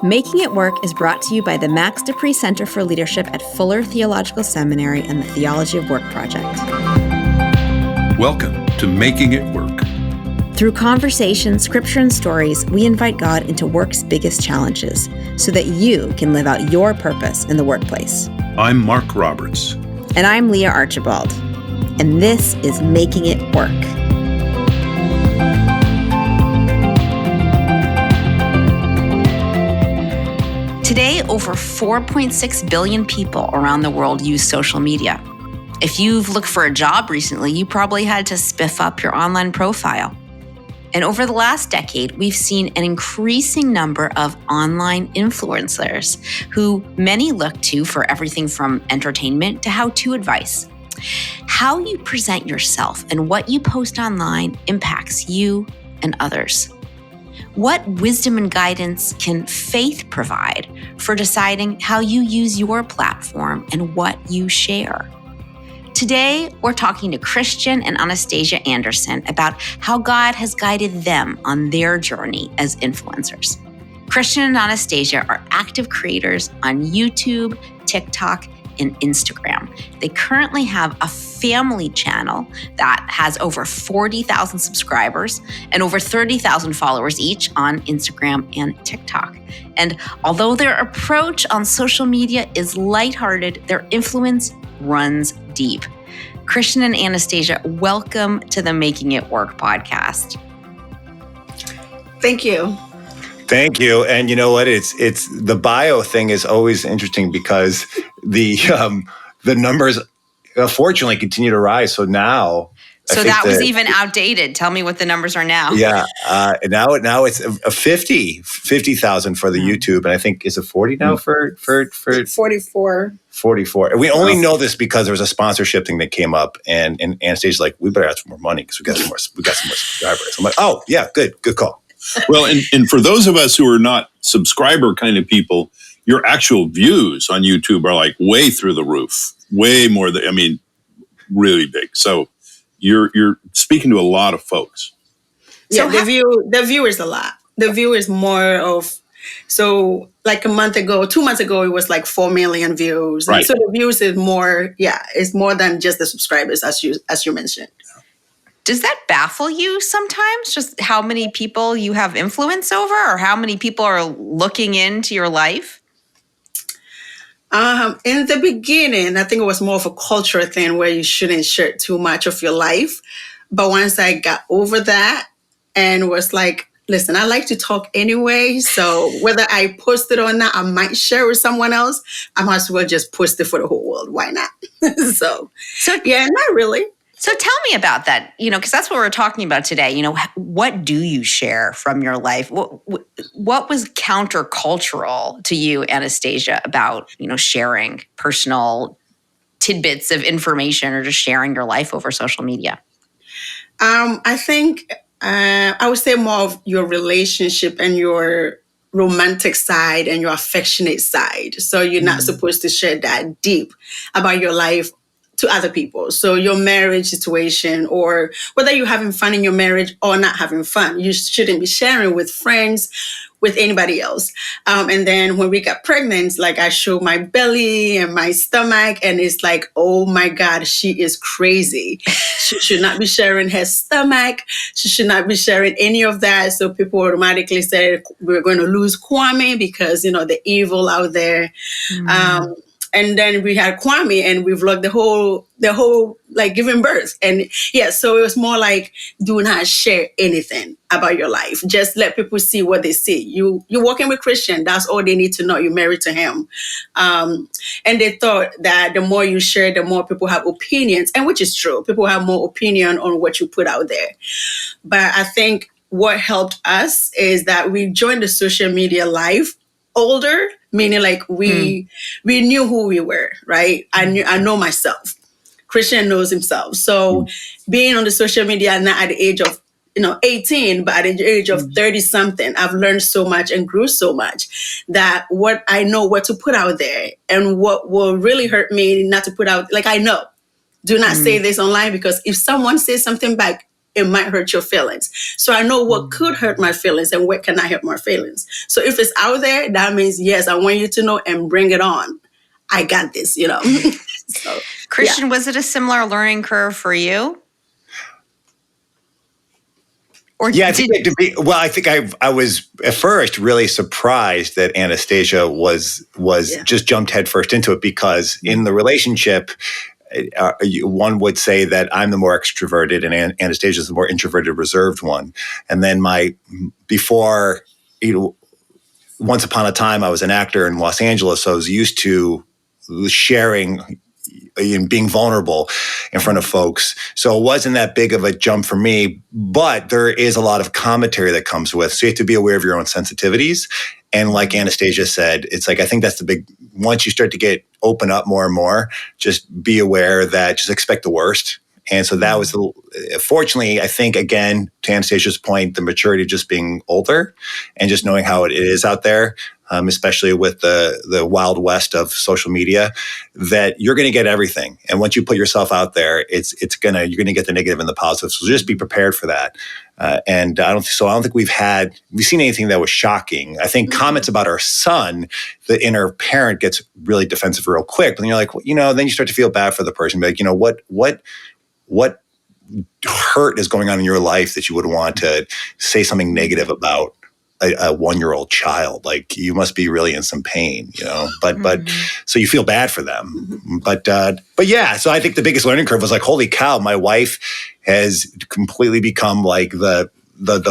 Making It Work is brought to you by the Max Pree Center for Leadership at Fuller Theological Seminary and the Theology of Work Project. Welcome to Making It Work. Through conversation, scripture, and stories, we invite God into work's biggest challenges so that you can live out your purpose in the workplace. I'm Mark Roberts. And I'm Leah Archibald. And this is Making It Work. Today, over 4.6 billion people around the world use social media. If you've looked for a job recently, you probably had to spiff up your online profile. And over the last decade, we've seen an increasing number of online influencers who many look to for everything from entertainment to how-to advice. How you present yourself and what you post online impacts you and others. What wisdom and guidance can faith provide for deciding how you use your platform and what you share? Today, we're talking to Christian and Anastasia Anderson about how God has guided them on their journey as influencers. Christian and Anastasia are active creators on YouTube, TikTok, and Instagram. They currently have a family channel that has over 40,000 subscribers and over 30,000 followers each on Instagram and TikTok. And although their approach on social media is lighthearted, their influence runs deep. Christian and Anastasia, welcome to the Making It Work podcast. Thank you. Thank you. And you know what? It's the bio thing is always interesting because the numbers fortunately continue to rise. So now, so that was even outdated. Tell me what the numbers are now. Yeah, now it's a 50,000 for the YouTube, and I think is it 40 now for 44. 44. And we only know this because there was a sponsorship thing that came up, and Anastasia's like, we better ask for more money because we got some more subscribers. I'm like, oh yeah, good call. Well, and for those of us who are not subscriber kind of people, your actual views on YouTube are like way through the roof, way more than, really big. So you're speaking to a lot of folks. Yeah, so the view is a lot. The view is more of, so like 2 months ago, it was like 4 million views. Right. And so the views is more, it's more than just the subscribers as you mentioned. Does that baffle you sometimes, just how many people you have influence over or how many people are looking into your life? In the beginning, I think it was more of a cultural thing where you shouldn't share too much of your life. But once I got over that and was like, listen, I like to talk anyway. So whether I post it or not, I might share with someone else. I might as well just post it for the whole world. Why not? So yeah, not really. So tell me about that, because that's what we're talking about today. What do you share from your life? What was countercultural to you, Anastasia, about, sharing personal tidbits of information or just sharing your life over social media? I think I would say more of your relationship and your romantic side and your affectionate side. So you're not supposed to share that deep about your life to other people. So your marriage situation, or whether you're having fun in your marriage or not having fun, you shouldn't be sharing with friends, with anybody else. And then when we got pregnant, like I showed my belly and my stomach, and it's like, oh my God, she is crazy. She should not be sharing her stomach. She should not be sharing any of that. So people automatically said, we're going to lose Kwame because, the evil out there. And then we had Kwame, and we vlogged the whole like giving birth. And so it was more like, do not share anything about your life. Just let people see what they see. You're working with Christian. That's all they need to know. You're married to him. And they thought that the more you share, the more people have opinions, and which is true. People have more opinion on what you put out there. But I think what helped us is that we joined the social media life older, meaning like we knew who we were, right? I know myself. Christian knows himself. So being on the social media, not at the age of 18, but at the age of 30 something, I've learned so much and grew so much that what I know what to put out there and what will really hurt me not to put out, like I know, do not say this online, because if someone says something back, it might hurt your feelings. So I know what could hurt my feelings and what cannot hurt my feelings. So if it's out there, that means, yes, I want you to know and bring it on. I got this, So, Christian, was it a similar learning curve for you? Or I think I was at first really surprised that Anastasia was just jumped headfirst into it, because in the relationship, one would say that I'm the more extroverted and Anastasia's the more introverted, reserved one. And then once upon a time, I was an actor in Los Angeles, so I was used to sharing and being vulnerable in front of folks. So it wasn't that big of a jump for me, but there is a lot of commentary that comes with. So you have to be aware of your own sensitivities. And like Anastasia said, it's like, I think that's once you start to open up more and more, just be aware that, just expect the worst. And so that was, fortunately, I think, again, to Anastasia's point, the maturity of just being older and just knowing how it is out there, especially with the wild west of social media, that you're going to get everything. And once you put yourself out there, you're going to get the negative and the positive. So just be prepared for that. And I don't think we've seen anything that was shocking. I think comments about our son, the inner parent gets really defensive real quick. But then you're like, then you start to feel bad for the person. Be like, what hurt is going on in your life that you would want to say something negative about a 1-year-old child? Like, you must be really in some pain, but so you feel bad for them. But yeah, so I think the biggest learning curve was like, holy cow, my wife has completely become like the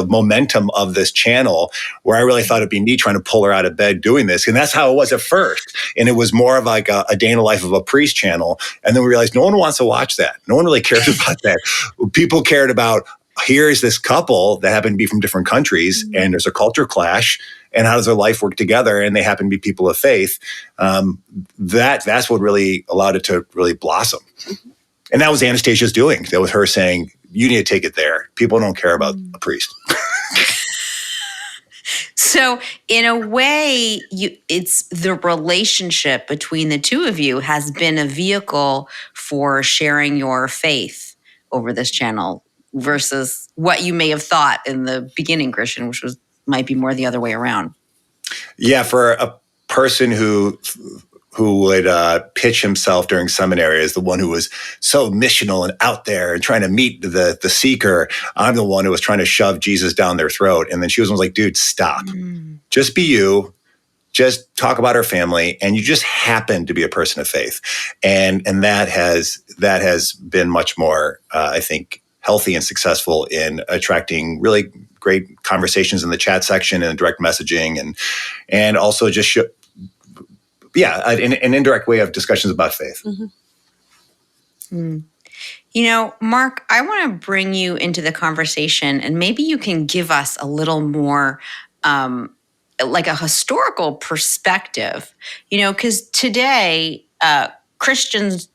momentum of this channel, where I really thought it'd be neat trying to pull her out of bed doing this. And that's how it was at first. And it was more of like a day in the life of a priest channel. And then we realized no one wants to watch that. No one really cares about that. People cared about, here's this couple that happen to be from different countries, and there's a culture clash, and how does their life work together? And they happen to be people of faith. That's what really allowed it to really blossom. And that was Anastasia's doing. That was her saying, you need to take it there. People don't care about a priest. So in a way, it's the relationship between the two of you has been a vehicle for sharing your faith over this channel, versus what you may have thought in the beginning, Christian, which might be more the other way around. Yeah, for a person who would pitch himself during seminary as the one who was so missional and out there and trying to meet the seeker, I'm the one who was trying to shove Jesus down their throat. And then she was like, dude, stop. Just be you. Just talk about our family, and you just happen to be a person of faith. And that has been much more, I think, healthy and successful in attracting really great conversations in the chat section and direct messaging, and also just an indirect way of discussions about faith. Mark, I want to bring you into the conversation, and maybe you can give us a little more like a historical perspective, because today Christians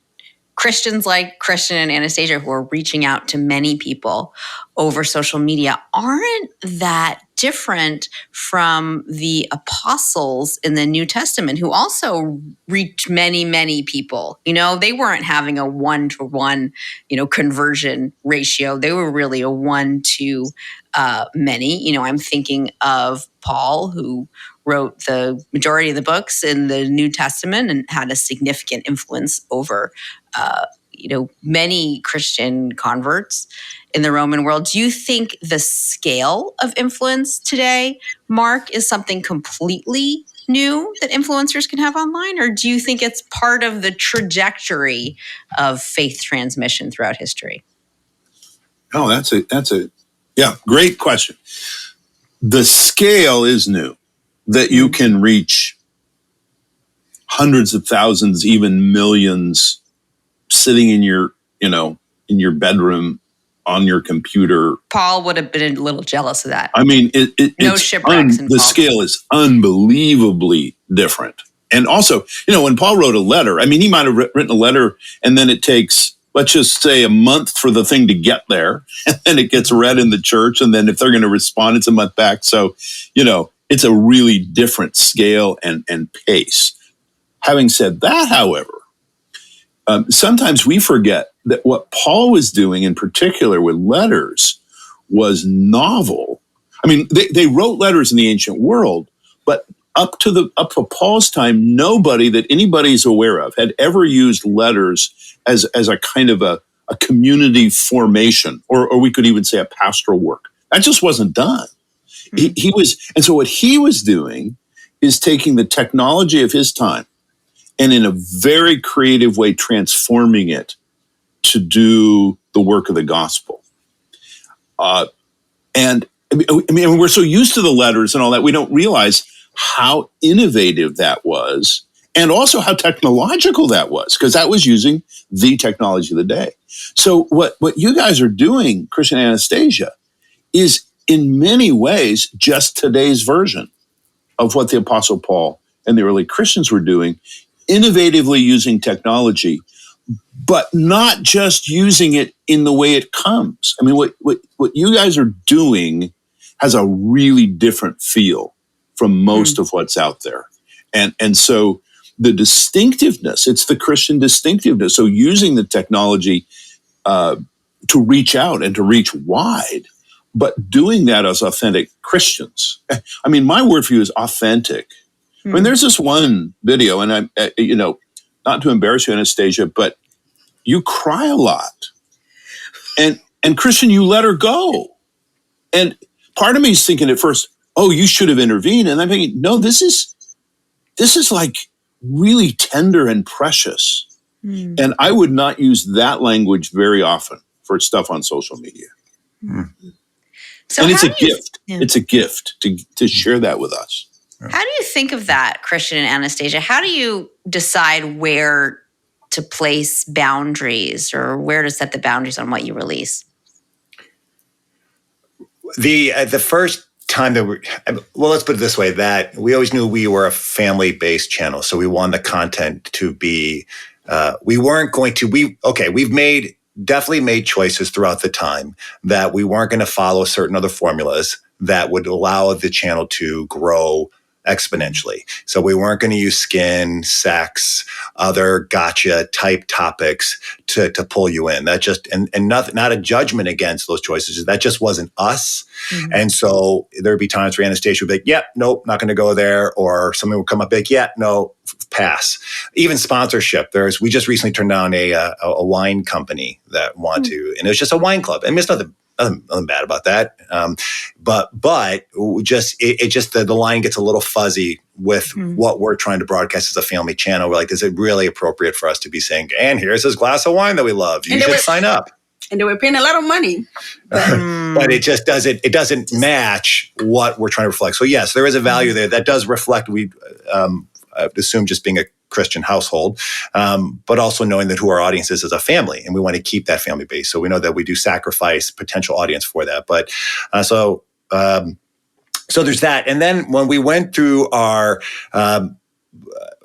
like Christian and Anastasia, who are reaching out to many people over social media, aren't that different from the apostles in the New Testament, who also reached many, many people. They weren't having a 1-to-1, conversion ratio. They were really a 1 to many. I'm thinking of Paul, who wrote the majority of the books in the New Testament and had a significant influence over many Christian converts in the Roman world. Do you think the scale of influence today, Mark, is something completely new that influencers can have online? Or do you think it's part of the trajectory of faith transmission throughout history? Oh, that's a great question. The scale is new, that you can reach hundreds of thousands, even millions, sitting in your bedroom on your computer. Paul would have been a little jealous of that. I mean, no shipwrecks the scale is unbelievably different. And also, when Paul wrote a letter, he might have written a letter, and then it takes, let's just say, a month for the thing to get there, and then it gets read in the church, and then if they're going to respond, it's a month back. So, it's a really different scale and pace. Having said that, however, sometimes we forget that what Paul was doing in particular with letters was novel. I mean, they wrote letters in the ancient world, but up to Paul's time, nobody that anybody's aware of had ever used letters as a kind of a community formation, or we could even say a pastoral work. That just wasn't done. He was, and so what he was doing is taking the technology of his time and in a very creative way transforming it to do the work of the gospel. And I mean, we're so used to the letters and all that, we don't realize how innovative that was and also how technological that was, because that was using the technology of the day. So what you guys are doing, Christian Anastasia, is in many ways just today's version of what the Apostle Paul and the early Christians were doing, innovatively using technology, but not just using it in the way it comes. I mean, what you guys are doing has a really different feel from most of what's out there. And so the distinctiveness, it's the Christian distinctiveness. So using the technology to reach out and to reach wide, but doing that as authentic Christians. I mean, my word for you is authentic. I mean, there's this one video, and not to embarrass you, Anastasia, but you cry a lot. And Christian, you let her go. And part of me is thinking at first, oh, you should have intervened. And I'm thinking, no, this is like really tender and precious. And I would not use that language very often for stuff on social media. So and it's a gift. It's a gift to share that with us. How do you think of that, Christian and Anastasia? How do you decide where to place boundaries or where to set the boundaries on what you release? The first time let's put it this way, that we always knew we were a family-based channel. So we wanted the content to be, we've definitely made choices throughout the time that we weren't going to follow certain other formulas that would allow the channel to grow exponentially. So we weren't going to use skin, sex, other gotcha type topics to pull you in. That just, and not a judgment against those choices. That just wasn't us. And so there'd be times where Anastasia would be like, yeah, nope, not going to go there. Or something would come up like, yeah, no, pass. Even sponsorship. We just recently turned down a wine company that wanted to, and it was just a wine club. I mean, it's nothing bad about that. But the line gets a little fuzzy with what we're trying to broadcast as a family channel. We're like, is it really appropriate for us to be saying, and here's this glass of wine that we love. You should sign up. And they were paying a lot of money. But it just doesn't match what we're trying to reflect. So yes, there is a value there that does reflect, we assume, just being a Christian household, but also knowing that who our audience is as a family, and we want to keep that family base. So we know that we do sacrifice potential audience for that. But so there's that. And then when we went through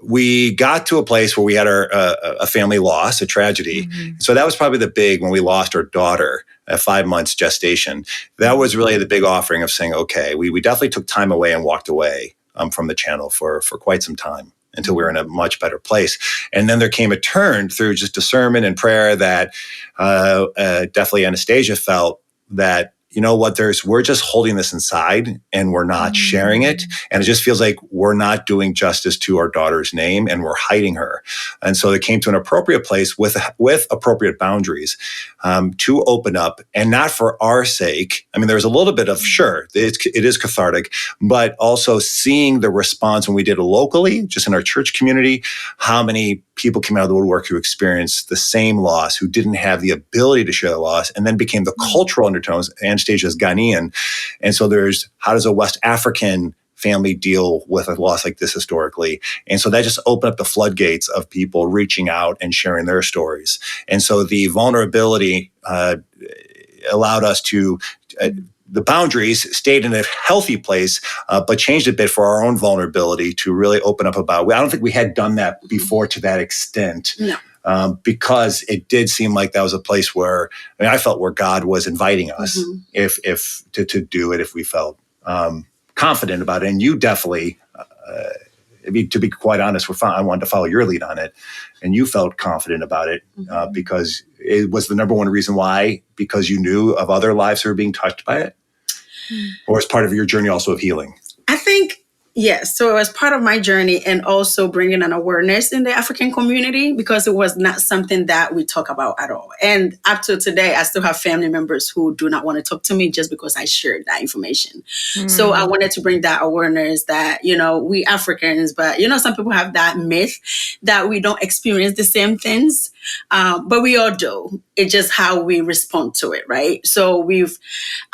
we got to a place where we had a family loss, a tragedy. So that was probably the big, when we lost our daughter at 5 months gestation. That was really the big offering of saying, okay, we definitely took time away and walked away from the channel for quite some time, until we were in a much better place. And then there came a turn through just discernment and prayer that definitely Anastasia felt that, you know what, we're just holding this inside and we're not sharing it. And it just feels like we're not doing justice to our daughter's name and we're hiding her. And so it came to an appropriate place with appropriate boundaries to open up, and not for our sake. I mean, there's a little bit of, sure, it is cathartic, but also seeing the response when we did it locally, just in our church community, how many people came out of the woodwork who experienced the same loss, who didn't have the ability to share the loss, and then became the cultural undertones. Anastasia's Ghanaian. And so there's, how does a West African family deal with a loss like this historically? And so that just opened up the floodgates of people reaching out and sharing their stories. And so the vulnerability allowed us to, the boundaries stayed in a healthy place, but changed a bit for our own vulnerability to really open up about. I don't think we had done that before to that extent. No. Because it did seem like that was a place where, I felt where God was inviting us if to do it, if we felt confident about it. And you definitely to be quite honest, I wanted to follow your lead on it, and you felt confident about it because it was the number one reason why, because you knew of other lives who were being touched by it, or as part of your journey also of healing? I think, yes. So it was part of my journey, and also bringing an awareness in the African community, because it was not something that we talk about at all. And up to today, I still have family members who do not want to talk to me just because I shared that information. So I wanted to bring that awareness that, we Africans, but, some people have that myth that we don't experience the same things, but we all do. It's just how we respond to it, right? So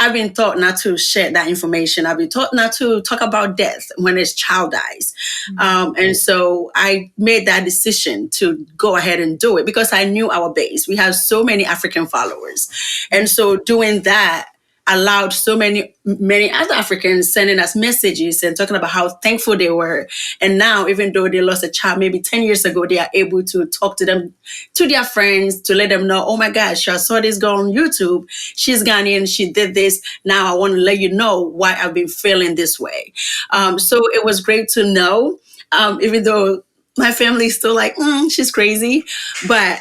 I've been taught not to share that information. I've been taught not to talk about death when his child dies. And so I made that decision to go ahead and do it because I knew our base. We have so many African followers. And so doing that allowed so many other Africans sending us messages and talking about how thankful they were. And now, even though they lost a child maybe 10 years ago, they are able to talk to them, to their friends, to let them know, oh my gosh, I saw this girl on YouTube. She's Ghanaian. She did this. Now I want to let you know why I've been feeling this way. So it was great to know, even though my family is still like, she's crazy. But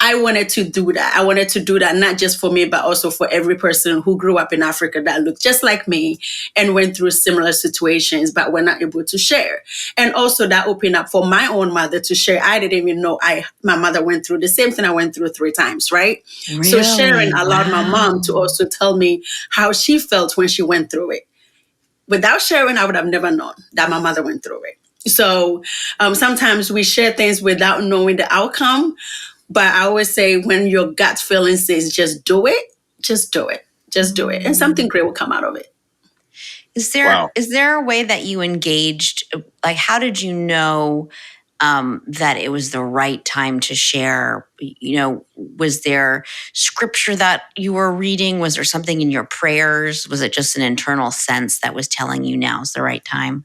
I wanted to do that. I wanted to do that not just for me, but also for every person who grew up in Africa that looked just like me and went through similar situations, but were not able to share. And also that opened up for my own mother to share. I didn't even know my mother went through the same thing I went through 3 times, right? Really? So sharing allowed my mom to also tell me how she felt when she went through it. Without sharing, I would have never known that my mother went through it. So sometimes we share things without knowing the outcome. But I always say, when your gut feeling says, just do it, just do it. Just do it. And something great will come out of it. Is there a way that you engaged? Like, how did you know that it was the right time to share? Was there scripture that you were reading? Was there something in your prayers? Was it just an internal sense that was telling you now's the right time?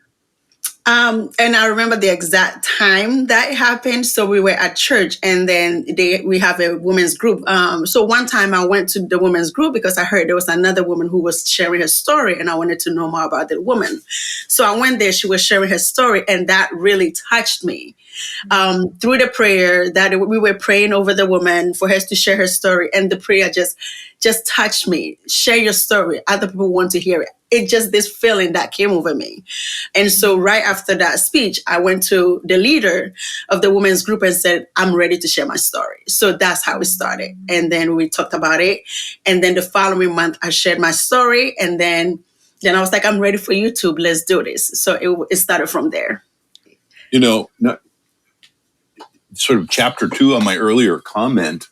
And I remember the exact time that happened. So we were at church, and then we have a women's group. So one time I went to the women's group because I heard there was another woman who was sharing her story, and I wanted to know more about the woman. So I went there. She was sharing her story, and that really touched me. Through the prayer that we were praying over the woman for her to share her story, and the prayer just touched me. Share your story. Other people want to hear it. It's just this feeling that came over me. And so right after that speech, I went to the leader of the women's group and said, I'm ready to share my story. So that's how it started. And then we talked about it. And then the following month, I shared my story. And then I was like, I'm ready for YouTube. Let's do this. So it started from there. Sort of chapter 2 on my earlier comment,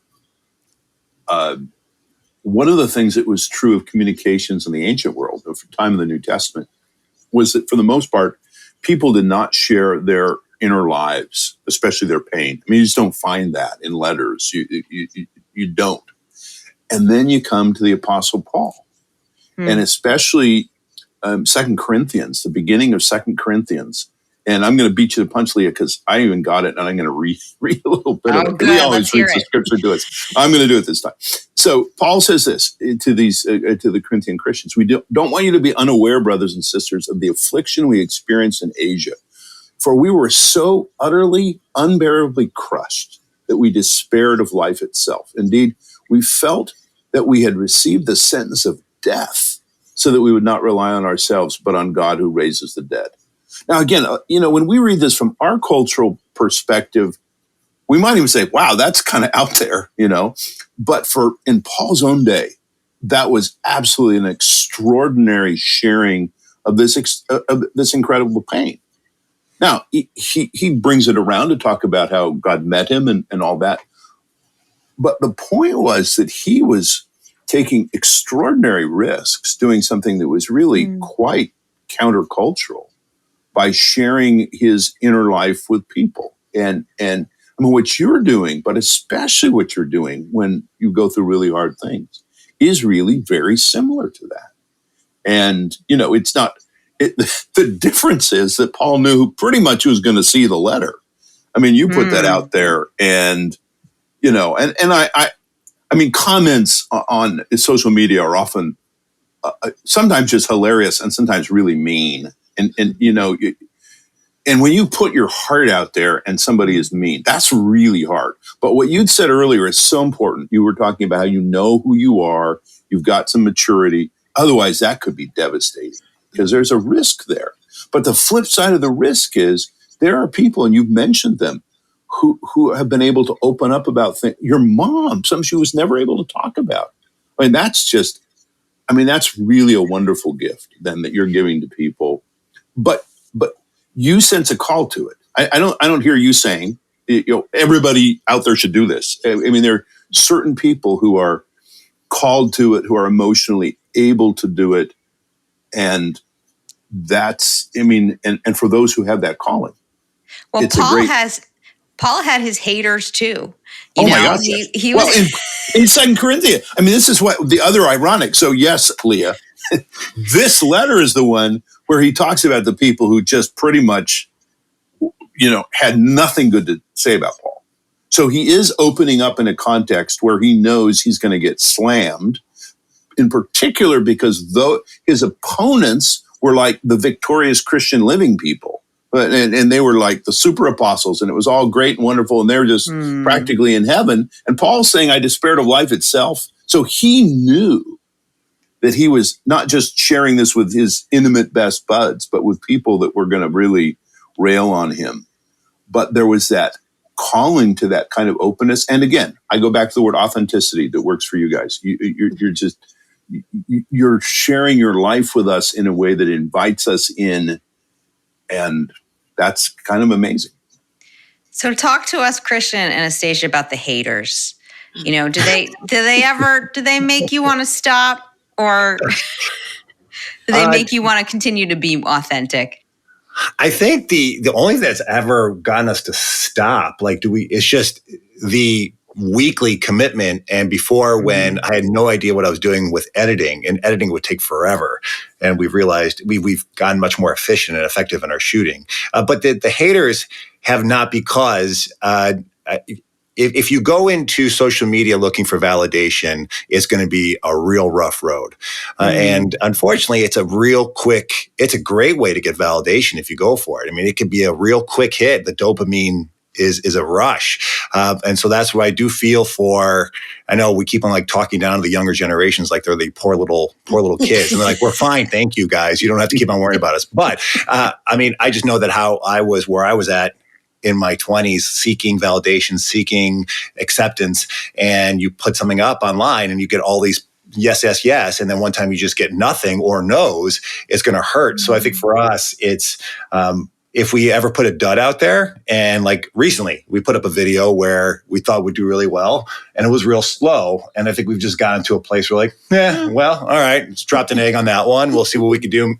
one of the things that was true of communications in the ancient world, of the time of the New Testament, was that for the most part, people did not share their inner lives, especially their pain. I mean, you just don't find that in letters. You don't. And then you come to the Apostle Paul, and especially 2 Corinthians, the beginning of 2 Corinthians. And I'm going to beat you to punch, Leah, because I even got it, and I'm going to read a little bit of it. Good. We always read the scripture to us. I'm going to do it this time. So Paul says this to the Corinthian Christians: we don't want you to be unaware, brothers and sisters, of the affliction we experienced in Asia. For we were so utterly, unbearably crushed that we despaired of life itself. Indeed, we felt that we had received the sentence of death, so that we would not rely on ourselves, but on God who raises the dead. Now, again, when we read this from our cultural perspective, we might even say, wow, that's kind of out there, But in Paul's own day, that was absolutely an extraordinary sharing of this incredible pain. Now, he brings it around to talk about how God met him and all that. But the point was that he was taking extraordinary risks, doing something that was really quite countercultural, by sharing his inner life with people. And I mean, what you're doing, but especially what you're doing when you go through really hard things, is really very similar to that. And, it's not, the difference is that Paul knew pretty much who was going to see the letter. I mean, you put that out there, and, I mean, comments on social media are often sometimes just hilarious and sometimes really mean. And And when you put your heart out there and somebody is mean, that's really hard. But what you'd said earlier is so important. You were talking about how you know who you are, you've got some maturity. Otherwise, that could be devastating because there's a risk there. But the flip side of the risk is there are people, and you've mentioned them, who have been able to open up about things. Your mom, something she was never able to talk about. I mean, that's really a wonderful gift then that you're giving to people. But you sense a call to it. I don't hear you saying, everybody out there should do this. I mean, there are certain people who are called to it, who are emotionally able to do it. And that's, and for those who have that calling. Well, Paul had his haters too. My God. He was in 2 Corinthians. I mean, this is what the other ironic. So yes, Leah, this letter is the one where he talks about the people who just pretty much, had nothing good to say about Paul. So he is opening up in a context where he knows he's going to get slammed, in particular because though his opponents were like the victorious Christian living people. And they were like the super apostles, and it was all great and wonderful, and they were just practically in heaven. And Paul's saying, I despaired of life itself. So he knew that he was not just sharing this with his intimate best buds, but with people that were going to really rail on him. But there was that calling to that kind of openness. And again, I go back to the word authenticity that works for you guys. You're sharing your life with us in a way that invites us in. And that's kind of amazing. So talk to us, Christian and Anastasia, about the haters. Do they make you want to stop, or do they make you want to continue to be authentic? I think the only thing that's ever gotten us to stop, it's just the weekly commitment. And before, when I had no idea what I was doing with editing, and editing would take forever. And we've realized we've gotten much more efficient and effective in our shooting. But the haters have not, because if you go into social media looking for validation, it's going to be a real rough road. And unfortunately, it's a great way to get validation if you go for it. I mean, it could be a real quick hit. The dopamine is a rush. And so that's what I do feel for. I know we keep on talking down to the younger generations, like they're the poor little kids. And they're like, we're fine. Thank you guys. You don't have to keep on worrying about us. But I just know that how I was where I was at in my 20s, seeking validation, seeking acceptance. And you put something up online and you get all these yes, yes, yes. And then one time you just get nothing or no's, it's going to hurt. So I think for us, it's, if we ever put a dud out there, and recently we put up a video where we thought would do really well and it was real slow. And I think we've just gotten to a place where all right, let's drop an egg on that one. We'll see what we could do,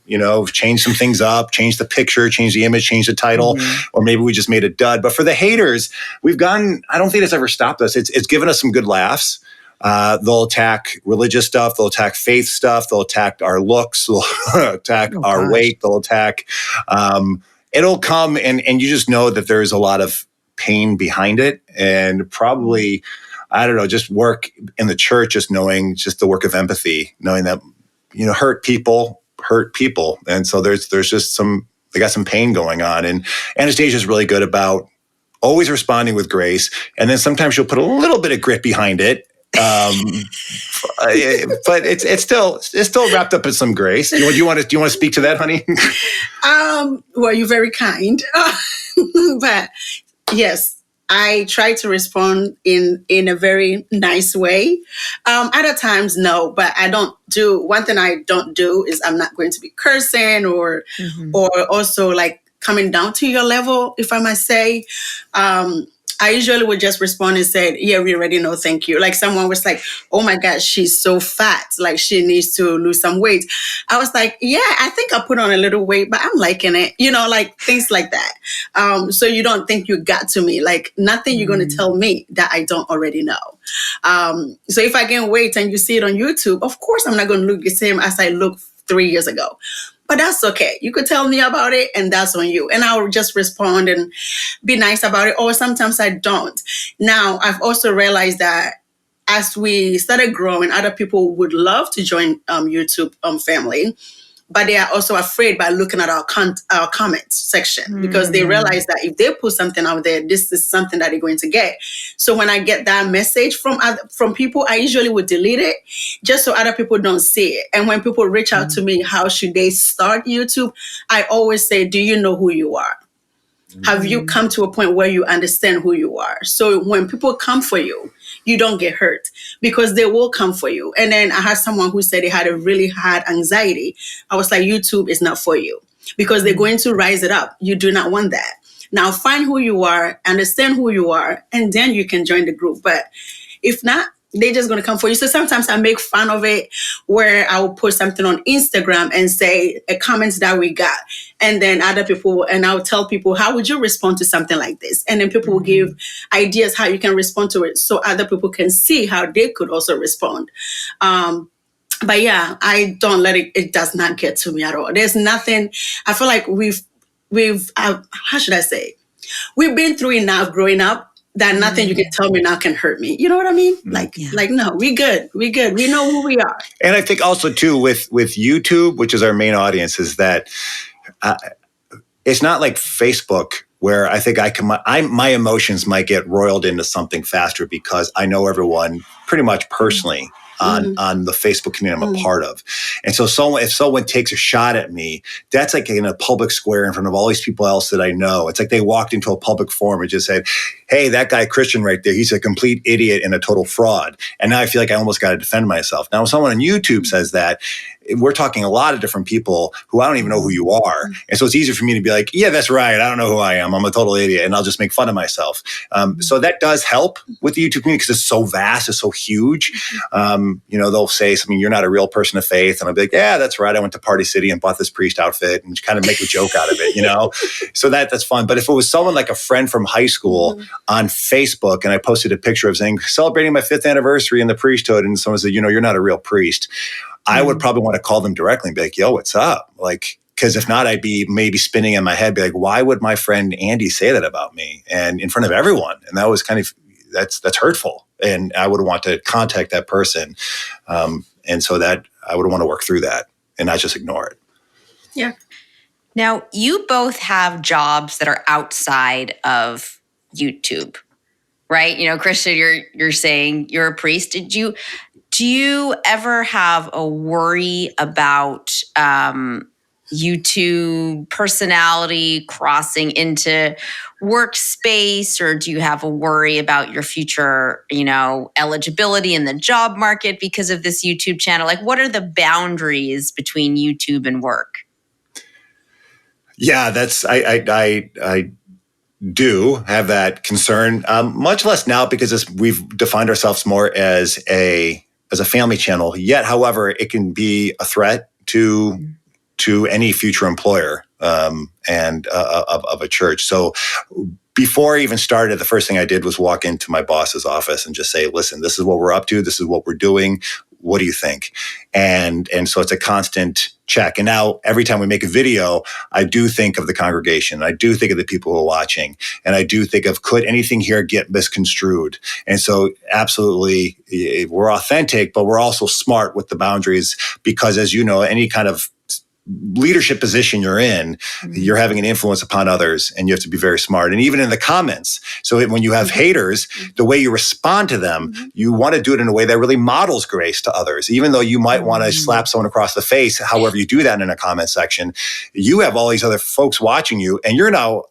change some things up, change the picture, change the image, change the title, or maybe we just made a dud. But for the haters, I don't think it's ever stopped us. It's given us some good laughs. They'll attack religious stuff. They'll attack faith stuff. They'll attack our looks. They'll attack our weight. They'll attack, it'll come, and you just know that there's a lot of pain behind it, and probably, I don't know, just work in the church, just knowing just the work of empathy, knowing that, hurt people. And so there's just they got some pain going on. And Anastasia is really good about always responding with grace. And then sometimes she'll put a little bit of grit behind it. But it's still wrapped up in some grace. Do you want to speak to that, honey? Well, you're very kind. But yes, I try to respond in a very nice way. Other times, no, but I don't do. One thing I don't do is I'm not going to be cursing or also coming down to your level, if I might say. I usually would just respond and say, yeah, we already know, thank you. Someone was like, oh my gosh, she's so fat. She needs to lose some weight. I was like, yeah, I think I put on a little weight, but I'm liking it. Things like that. So you don't think you got to me. Nothing you're going to tell me that I don't already know. So if I gain weight and you see it on YouTube, of course I'm not going to look the same as I looked 3 years ago. But that's okay. You could tell me about it, and that's on you. And I will just respond and be nice about it. Or sometimes I don't. Now, I've also realized that as we started growing, other people would love to join YouTube family. but they are also afraid by looking at our comments section, because they realize that if they put something out there, this is something that they're going to get. So when I get that message from people, I usually would delete it just so other people don't see it. And when people reach out to me, how should they start YouTube? I always say, do you know who you are? Have you come to a point where you understand who you are? So when people come for you, you don't get hurt, because they will come for you. And then I had someone who said they had a really hard anxiety. I was like, YouTube is not for you, because they're going to rise it up. You do not want that. Now find who you are, understand who you are, and then you can join the group. But if not, they're just going to come for you. So sometimes I make fun of it, where I will post something on Instagram and say a comment that we got. And then other people, and I'll tell people, how would you respond to something like this? And then people will give ideas how you can respond to it, so other people can see how they could also respond. But yeah, I don't let it does not get to me at all. There's nothing, I feel like how should I say? We've been through enough growing up that nothing you can tell me now can hurt me. You know what I mean? Like, no, we good. We good. We know who we are. And I think also too with YouTube, which is our main audience, is that it's not like Facebook, where I think my emotions might get roiled into something faster because I know everyone pretty much personally on the Facebook community I'm a part of. And so if someone takes a shot at me, that's like in a public square in front of all these people else that I know. It's like they walked into a public forum and just said, hey, that guy Christian right there, he's a complete idiot and a total fraud. And now I feel like I almost got to defend myself. Now, when someone on YouTube says that, we're talking a lot of different people who I don't even know who you are. And so it's easier for me to be like, yeah, that's right. I don't know who I am. I'm a total idiot. And I'll just make fun of myself. So that does help with the YouTube community because it's so vast, it's so huge. They'll say something, you're not a real person of faith. And I'll be like, yeah, that's right. I went to Party City and bought this priest outfit and kind of make a joke out of it, So that's fun. But if it was someone like a friend from high school on Facebook and I posted a picture of saying, celebrating my 5th anniversary in the priesthood, and someone said, you're not a real priest, I would probably want to call them directly and be like, yo, what's up? Like, because if not, I'd be maybe spinning in my head, be like, why would my friend Andy say that about me? And in front of everyone. And that was kind of, that's hurtful. And I would want to contact that person. And so that I would want to work through that and not just ignore it. Yeah. Now, you both have jobs that are outside of YouTube, right? Christian, you're saying you're a priest. Do you ever have a worry about YouTube personality crossing into workspace, or do you have a worry about your future, eligibility in the job market because of this YouTube channel? Like, what are the boundaries between YouTube and work? Yeah, I do have that concern. Much less now because we've defined ourselves more as a family channel. Yet, however, it can be a threat to any future employer and of a church. So before I even started, the first thing I did was walk into my boss's office and just say, listen, this is what we're up to. This is what we're doing. What do you think? And so it's a constant check. And now every time we make a video, I do think of the congregation. I do think of the people who are watching. And I do think of, could anything here get misconstrued? And so absolutely, we're authentic, but we're also smart with the boundaries because, as you know, any kind of leadership position you're in, you're having an influence upon others, and you have to be very smart. And even in the comments, so when you have haters, the way you respond to them, you want to do it in a way that really models grace to others. Even though you might want to slap someone across the face, however you do that in a comment section, you have all these other folks watching you, and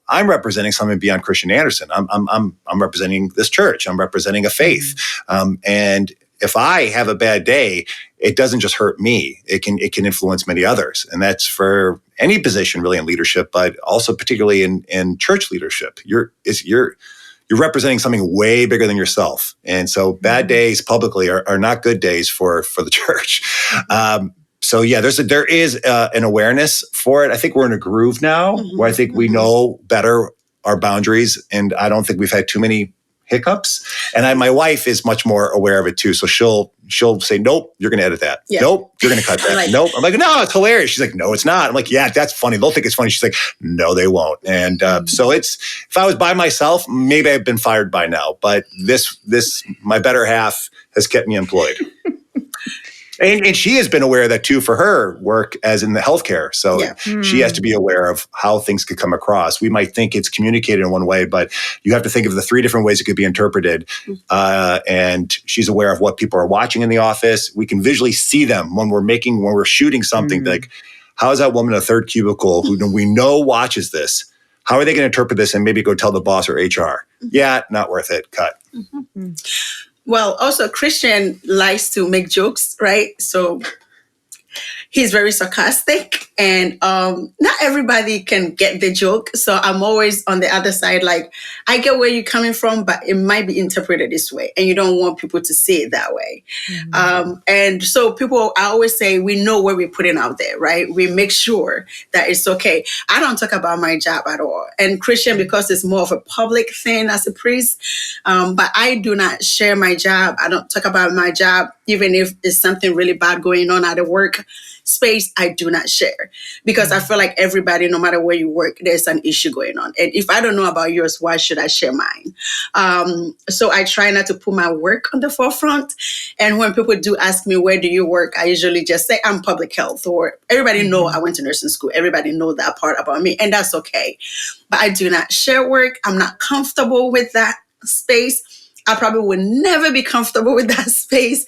I'm representing something beyond Christian Anderson. I'm representing this church. I'm representing a faith. And if I have a bad day, it doesn't just hurt me. It can influence many others. And that's for any position really in leadership, but also particularly in church leadership. You're representing something way bigger than yourself. And so bad days publicly are not good days for the church. So yeah, there is an awareness for it. I think we're in a groove now where I think we know better our boundaries, and I don't think we've had too many hiccups. And my wife is much more aware of it too. So she'll say, nope, you're going to edit that. Yeah. Nope, you're going to cut that. Nope. I'm like, no, it's hilarious. She's like, no, it's not. I'm like, yeah, that's funny. They'll think it's funny. She's like, no, they won't. And so if I was by myself, maybe I've been fired by now, but this my better half has kept me employed. And she has been aware of that too for her work as in the healthcare. So she has to be aware of how things could come across. We might think it's communicated in one way, but you have to think of the 3 different ways it could be interpreted. And she's aware of what people are watching in the office. We can visually see them when we're shooting something. Like, how is that woman in a third cubicle who we know watches this? How are they going to interpret this and maybe go tell the boss or HR? Yeah, not worth it. Cut. Well, also Christian likes to make jokes, right? So he's very sarcastic, and not everybody can get the joke. So I'm always on the other side, like, I get where you're coming from, but it might be interpreted this way, and you don't want people to see it that way. And so I always say, we know what we're putting out there, right? We make sure that it's okay. I don't talk about my job at all. And Christian, because it's more of a public thing as a priest, but I do not share my job. I don't talk about my job, even if it's something really bad going on at the work space. I do not share, because I feel like everybody, no matter where you work, there's an issue going on. And if I don't know about yours, why should I share mine? So I try not to put my work on the forefront. And when people do ask me, where do you work? I usually just say I'm public health, or everybody know I went to nursing school. Everybody know that part about me, and that's okay. But I do not share work. I'm not comfortable with that space. I probably would never be comfortable with that space,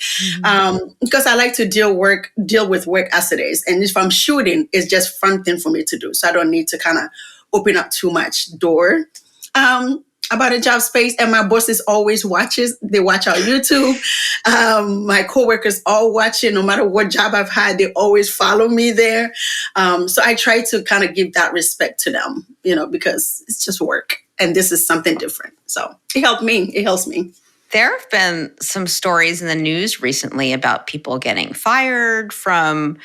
because I like to deal with work as it is. And if I'm shooting, it's just fun thing for me to do. So I don't need to kind of open up too much door about a job space. And my bosses always watches. They watch our YouTube. My coworkers all watching. No matter what job I've had, they always follow me there. So I try to kind of give that respect to them, because it's just work. And this is something different. So it helped me. It helps me. There have been some stories in the news recently about people getting fired from,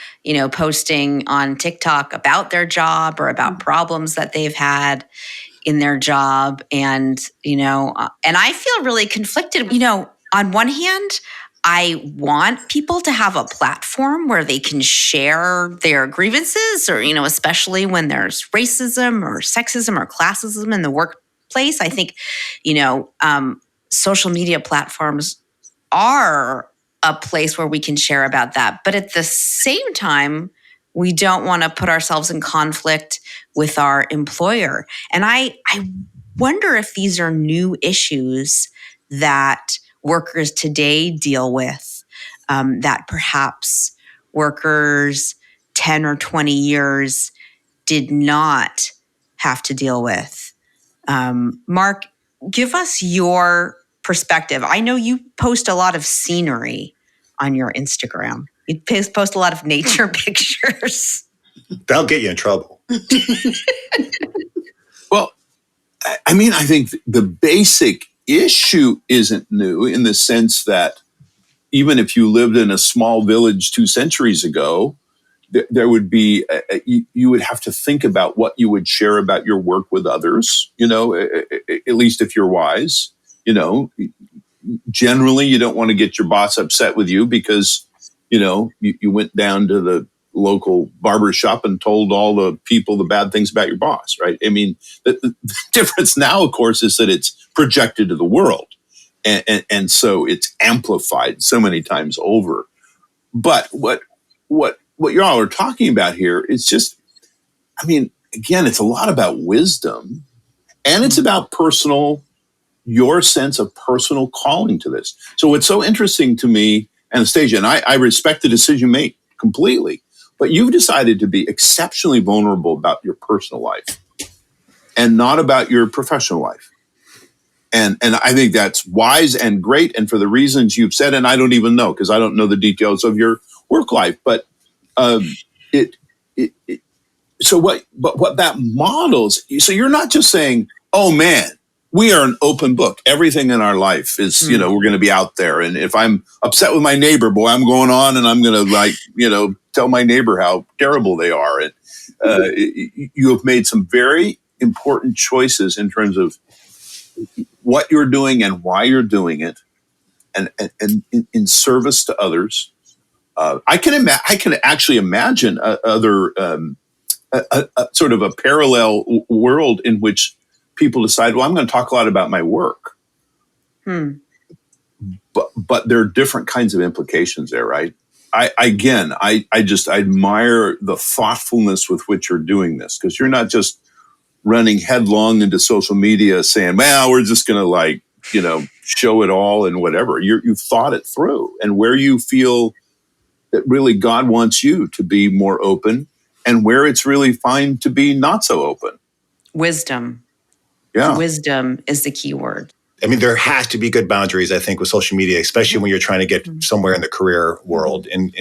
posting on TikTok about their job or about problems that they've had in their job. And, and I feel really conflicted. On one hand, I want people to have a platform where they can share their grievances, or, especially when there's racism or sexism or classism in the workplace. I think, social media platforms are a place where we can share about that. But at the same time, we don't want to put ourselves in conflict with our employer. And I wonder if these are new issues that workers today deal with, that perhaps workers 10 or 20 years did not have to deal with. Mark, give us your perspective. I know you post a lot of scenery on your Instagram. You post a lot of nature pictures. That'll get you in trouble. Well, I think the basic issue isn't new, in the sense that even if you lived in a small village 2 centuries ago, there would be, you would have to think about what you would share about your work with others, at least if you're wise. Generally, you don't want to get your boss upset with you because, you went down to the local barber shop and told all the people the bad things about your boss, right? I mean, the difference now, of course, is that it's projected to the world. And so it's amplified so many times over. But what you all are talking about here is just, again, it's a lot about wisdom, and it's about your sense of personal calling to this. So what's so interesting to me, Anastasia, and I respect the decision you make completely, but you've decided to be exceptionally vulnerable about your personal life and not about your professional life. And I think that's wise and great, and for the reasons you've said, and I don't even know, because I don't know the details of your work life, but what that models, so you're not just saying, oh man, we are an open book. Everything in our life is, we're going to be out there. And if I'm upset with my neighbor, boy, I'm going on and I'm going to tell my neighbor how terrible they are. And you have made some very important choices in terms of what you're doing and why you're doing it, and in service to others. I can actually imagine other sort of a parallel world in which people decide, well, I'm going to talk a lot about my work. But there are different kinds of implications there, right? I just admire the thoughtfulness with which you're doing this, because you're not just running headlong into social media saying, well, we're just going to show it all and whatever. You've thought it through, and where you feel that really God wants you to be more open and where it's really fine to be not so open. Wisdom. Yeah. Wisdom is the key word. I mean, there has to be good boundaries, I think, with social media, especially when you're trying to get somewhere in the career world. And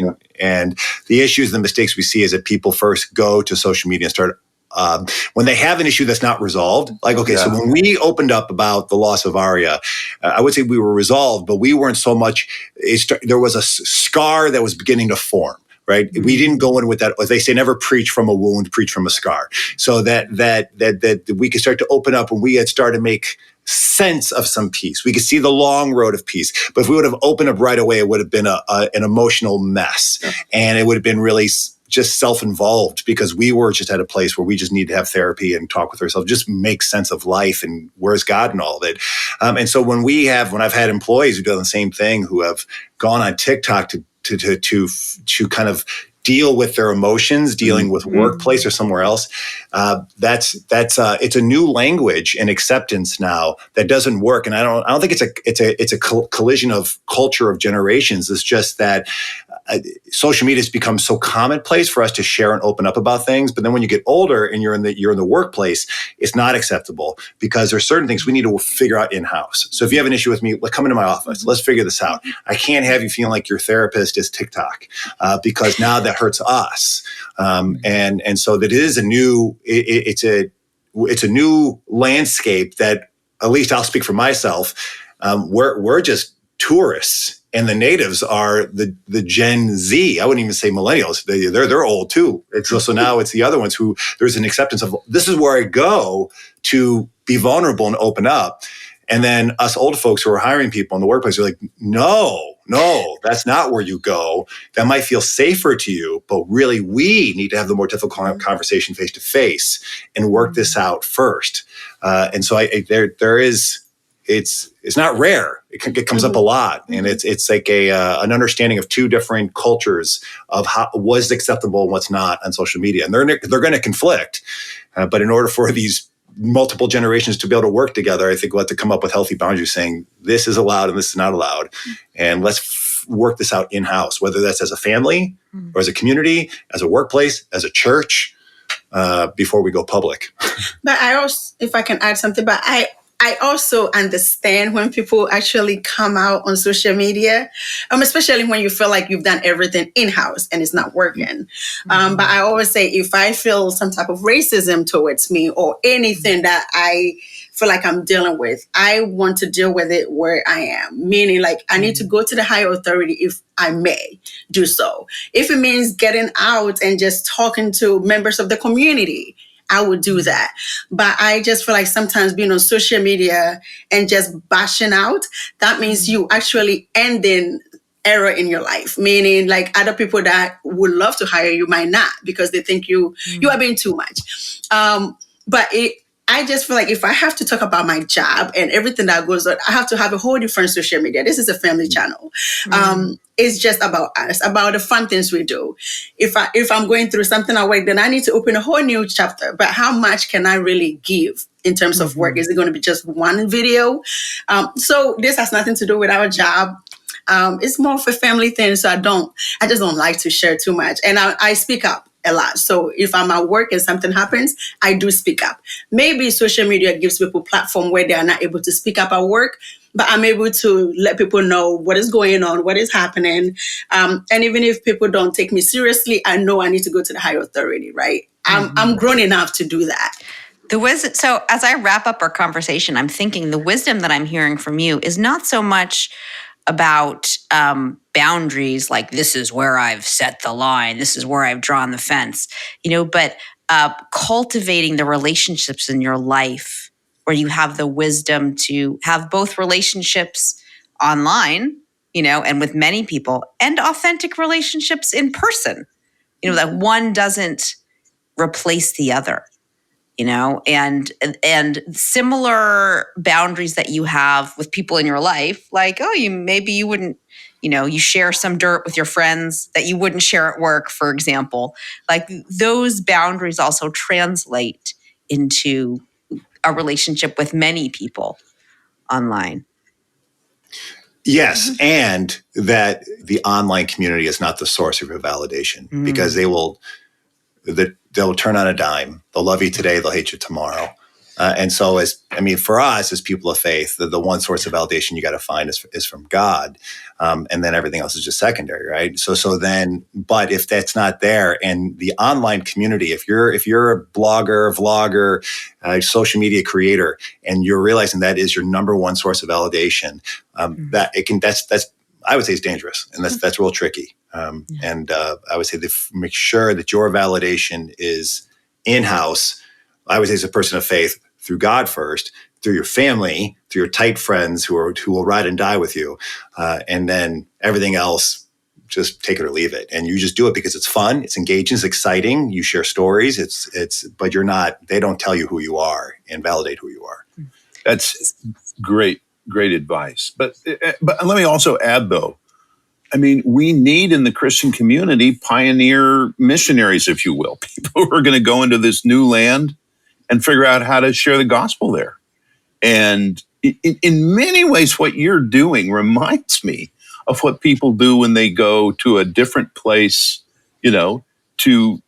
the issues, the mistakes we see is that people first go to social media and start when they have an issue that's not resolved. Like, okay, so when we opened up about the loss of Arya, I would say we were resolved, but we weren't so much. There was a scar that was beginning to form. Right, we didn't go in with that. As they say, never preach from a wound, preach from a scar. So that we could start to open up when we had started to make sense of some peace. We could see the long road of peace. But if we would have opened up right away, it would have been an emotional mess, and it would have been really just self-involved, because we were just at a place where we just need to have therapy and talk with ourselves, just make sense of life and where's God in all of it. And so when I've had employees who do the same thing, who have gone on TikTok to kind of deal with their emotions, dealing with workplace or somewhere else. It's a new language and acceptance now that doesn't work. And I don't think it's a collision of culture of generations. It's just that social media has become so commonplace for us to share and open up about things. But then when you get older and you're in the workplace, it's not acceptable, because there's certain things we need to figure out in-house. So if you have an issue with me, come into my office. Let's figure this out. I can't have you feeling like your therapist is TikTok, because now that hurts us. And so that is it's a new landscape that, at least I'll speak for myself. We're just tourists, and the natives are the Gen Z. I wouldn't even say millennials. They're old too. So now it's the other ones who there's an acceptance of, this is where I go to be vulnerable and open up. And then us old folks who are hiring people in the workplace are like, no, that's not where you go. That might feel safer to you, but really we need to have the more difficult conversation face to face and work this out first. And so it's not rare. It comes up a lot, and it's like an understanding of two different cultures of what's acceptable and what's not on social media, and they're going to conflict. But in order for these multiple generations to be able to work together, I think we'll have to come up with healthy boundaries, saying this is allowed and this is not allowed, and let's work this out in-house, whether that's as a family or as a community, as a workplace, as a church, before we go public. But I also, if I can add something, but I also understand when people actually come out on social media, especially when you feel like you've done everything in-house and it's not working. But I always say, if I feel some type of racism towards me or anything that I feel like I'm dealing with, I want to deal with it where I am. Meaning, like, I need to go to the higher authority if I may do so. If it means getting out and just talking to members of the community, I would do that. But I just feel like sometimes being on social media and just bashing out, that means you actually ending error in your life. Meaning, like, other people that would love to hire you might not, because they think you are being too much. I just feel like if I have to talk about my job and everything that goes on, I have to have a whole different social media. This is a family channel. It's just about us, about the fun things we do. If I'm going through something at work, then I need to open a whole new chapter. But how much can I really give in terms of work? Is it going to be just one video? So this has nothing to do with our job. It's more of a family thing. So I just don't like to share too much. And I speak up a lot. So if I'm at work and something happens, I do speak up. Maybe social media gives people a platform where they are not able to speak up at work, but I'm able to let people know what is going on, what is happening. And even if people don't take me seriously, I know I need to go to the higher authority, right? I'm grown enough to do that. So as I wrap up our conversation, I'm thinking the wisdom that I'm hearing from you is not so much about boundaries, like this is where I've set the line, this is where I've drawn the fence, but cultivating the relationships in your life where you have the wisdom to have both relationships online, and with many people, and authentic relationships in person, that one doesn't replace the other. And similar boundaries that you have with people in your life, like, maybe you wouldn't you share some dirt with your friends that you wouldn't share at work, for example. Like those boundaries also translate into a relationship with many people online. Yes, and that the online community is not the source of your validation because they'll turn on a dime. They'll love you today, they'll hate you tomorrow. And so, for us as people of faith, the one source of validation you got to find is from God, and then everything else is just secondary, right? But if that's not there, and the online community, if you're a blogger, vlogger, social media creator, and you're realizing that is your number one source of validation, that's I would say it's dangerous, and that's real tricky. And I would say make sure that your validation is in-house. I would say as a person of faith, through God first, through your family, through your tight friends who will ride and die with you, and then everything else, just take it or leave it. And you just do it because it's fun, it's engaging, it's exciting. You share stories. But you're not. They don't tell you who you are and validate who you are. That's great advice. But let me also add, though. We need in the Christian community pioneer missionaries, if you will, people who are going to go into this new land and figure out how to share the gospel there. And in many ways, what you're doing reminds me of what people do when they go to a different place, to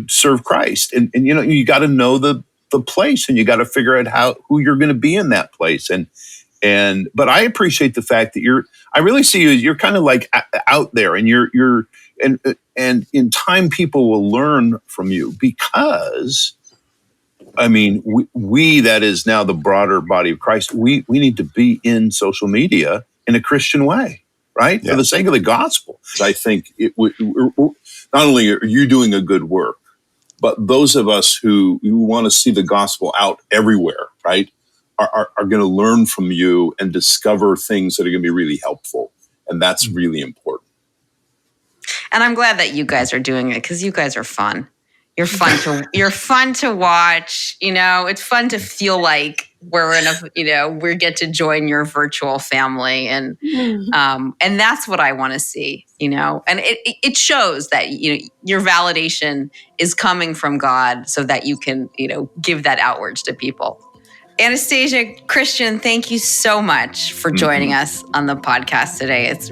serve Christ. And you got to know the place, and you got to figure out who you're going to be in that place. But I appreciate the fact that I really see you as you're kind of like out there, and and in time people will learn from you because, we that is now the broader body of Christ, we need to be in social media in a Christian way, right? Yeah. For the sake of the gospel. I think not only are you doing a good work, but those of us who want to see the gospel out everywhere, right, are going to learn from you and discover things that are going to be really helpful. And that's really important. And I'm glad that you guys are doing it because you guys are fun. You're fun to watch. It's fun to feel like we get to join your virtual family. And that's what I want to see, and it shows that, your validation is coming from God so that you can, give that outwards to people. Anastasia, Christian, thank you so much for joining us on the podcast today. It's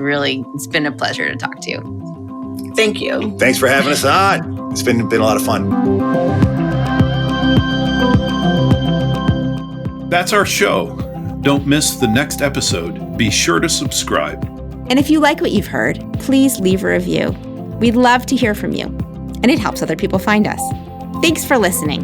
been a pleasure to talk to you. Thank you. Thanks for having us on. It's been a lot of fun. That's our show. Don't miss the next episode. Be sure to subscribe. And if you like what you've heard, please leave a review. We'd love to hear from you, and it helps other people find us. Thanks for listening.